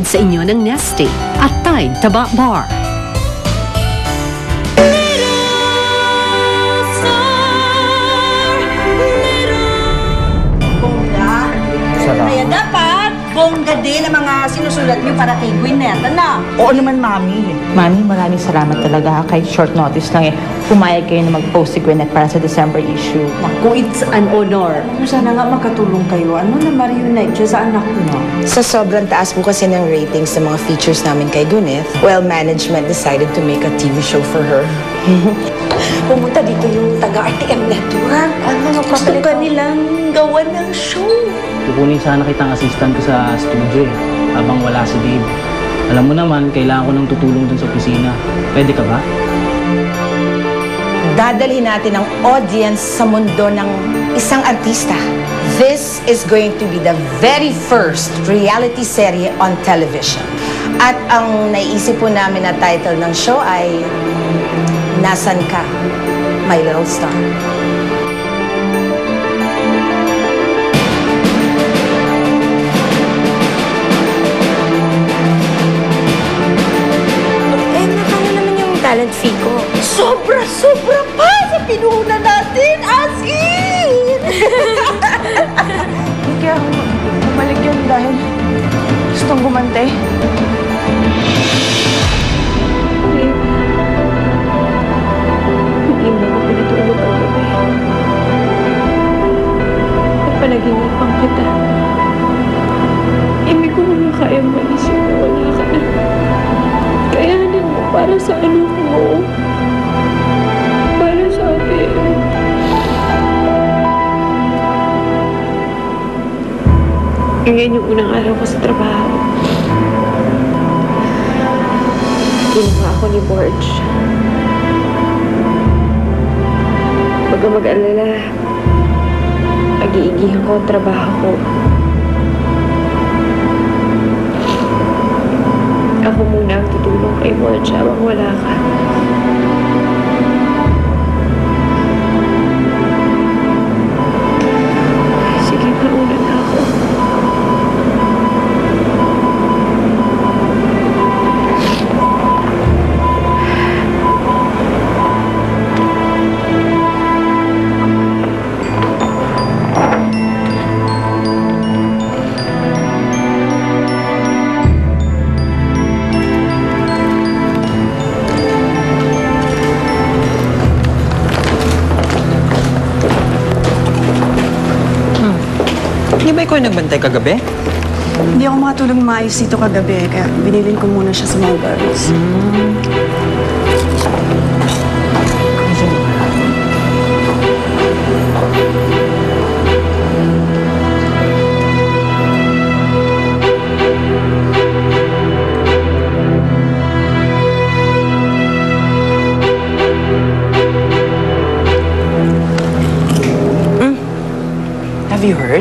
sa inyo ng Nestle at Tide Taba Bar. Kaya dapat, bongga din ang mga sinusulat niyo para kay Gwyneth, ano? Oo naman, Mami. Mami, maraming salamat talaga. Kahit short notice lang pumayag kayo na mag-post si Gwyneth para sa December issue. Naku, it's an honor. Sana nga makatulong kayo. Ano na ma-reunite siya sa anak mo? Sa sobrang taas po kasi ng ratings ng mga features namin kay Gwyneth, well, management decided to make a TV show for her. Pumunta dito yung taga-RTM Network. Ano, gusto ka nilang gawan ng show. Kukunin sana kitang assistant ko sa studio habang wala si Dave. Alam mo naman, kailangan ko ng tutulong dun sa opisina. Pwede ka ba? Dadalhin natin ang audience sa mundo ng isang artista. This is going to be the very first reality serie on television. At ang naiisip po namin na title ng show ay Nasaan Ka, My Little Star. Talent fee ko. Sobra-sobra pa sa pinuhunan natin, as in! Hindi kaya bumalik yun dahil gustong gumante. Hindi mo ako pinatulog ang gabi. Napanaginipang kita. Hindi ko naman kaya maisip na wala ka na. Kayanin mo para sa anak mo. Para sa atin. Ngayon yung unang araw ko sa trabaho. Kinuha ako ni Borge. Huwag kang mag-alala. Pag-iigihan ko ang trabaho ko. Ako muna ang tutulong kay Borge habang wala ka. Sige, mauna na ako. Hindi ba ikaw yung nagbantay kagabi? Hindi ako makatulog maayos dito kagabi, kaya binilin ko muna siya sa mga girls. Have you heard?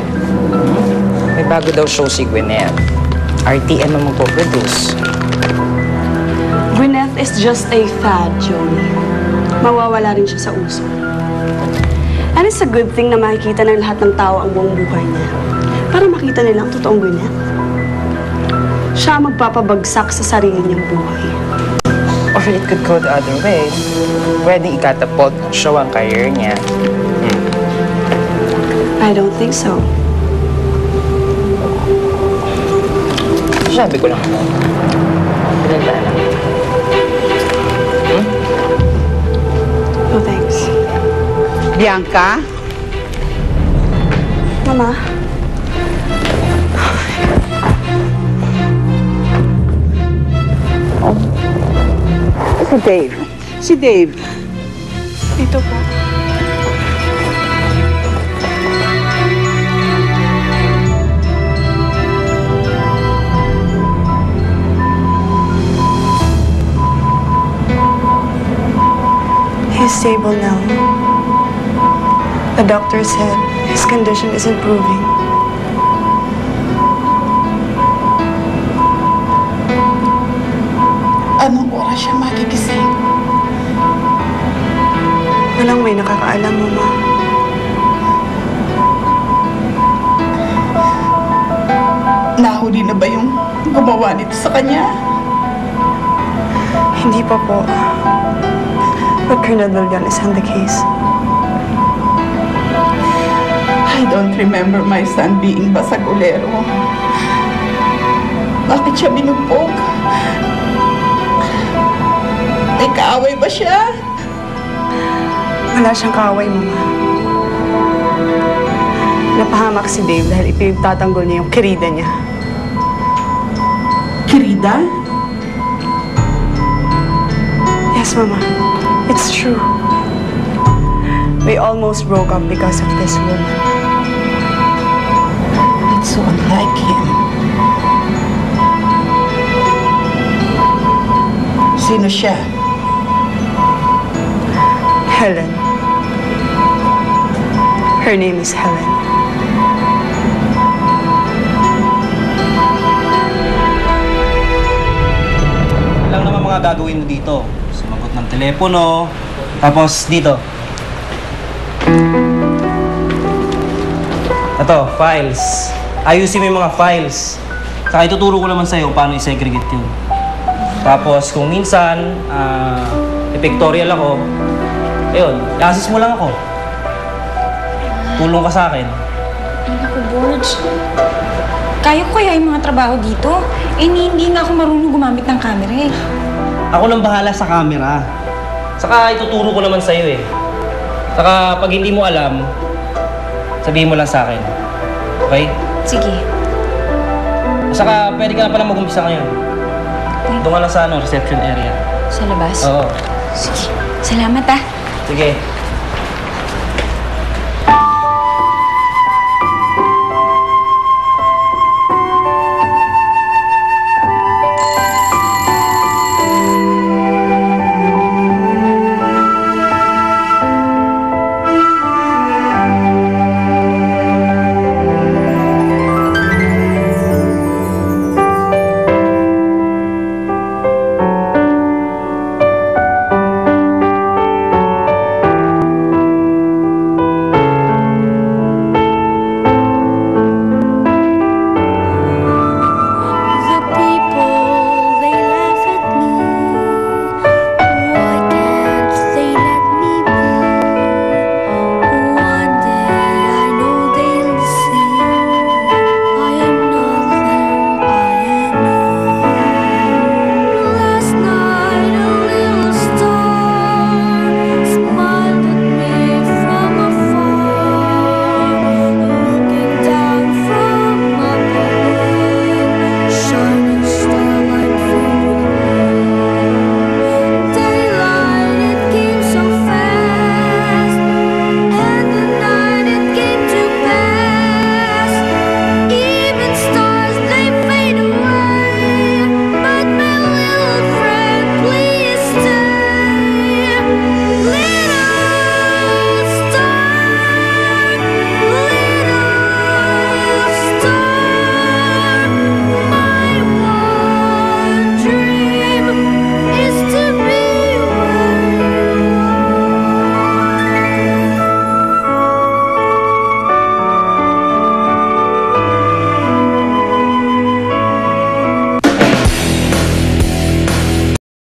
May bago daw show si Gwyneth. RTM ang magpo-produce. Gwyneth is just a fad, Joey. Mawawala rin siya sa uso. And it's a good thing na makikita ng lahat ng tao ang buong buhay niya. Para makita nila ang totoong Gwyneth. Siya ang magpapabagsak sa sarili niyang buhay. Or it could go the other way. Pwedeng ikatapult ng show ang career niya. I don't think so. Sabi ko lang. Pinagdaan lang. No thanks. Bianca? Mama? Si Dave. Si Dave. Dito po. He's stable now. The doctor said his condition is improving. Anong oras siya magigising? Walang may nakakaalam, Mama. Nahuli na ba yung gumawa nito sa kanya? Hindi pa po. But Colonel Villan is on the case. I don't remember my son being basagulero. Bakit siya binugbog? May kaaway ba siya? Wala siyang kaaway, Mama. Napahamak si Dave dahil ipinagtatanggol niya yung kirida niya. Kirida? Yes, Mama. It's true. We almost broke up because of this woman. It's so unlike him. Sino siya? Helen. Her name is Helen. Lang naman mga gagawin mo dito. Sumagot ng telepono. Tapos dito. Ito, files. Ayusin mo yung mga files. Saka ituturo ko naman sa'yo paano i-segregate yun. Tapos kung minsan, pictorial ako, ayun, i-assist mo lang ako. Tulong ka sa akin. Naku, George. Kaya ko kaya yung mga trabaho dito? Hindi nga ako marunong gumamit ng camera eh. Ako lang bahala sa camera. Saka ituturo ko naman sa'yo eh. Saka pag hindi mo alam, sabihin mo lang sa akin. Okay? Sige. Saka pwede ka na pala mag-umpisa ngayon. Doon ka lang sa reception area. Sa labas? Oo. Sige. Salamat ah. Sige.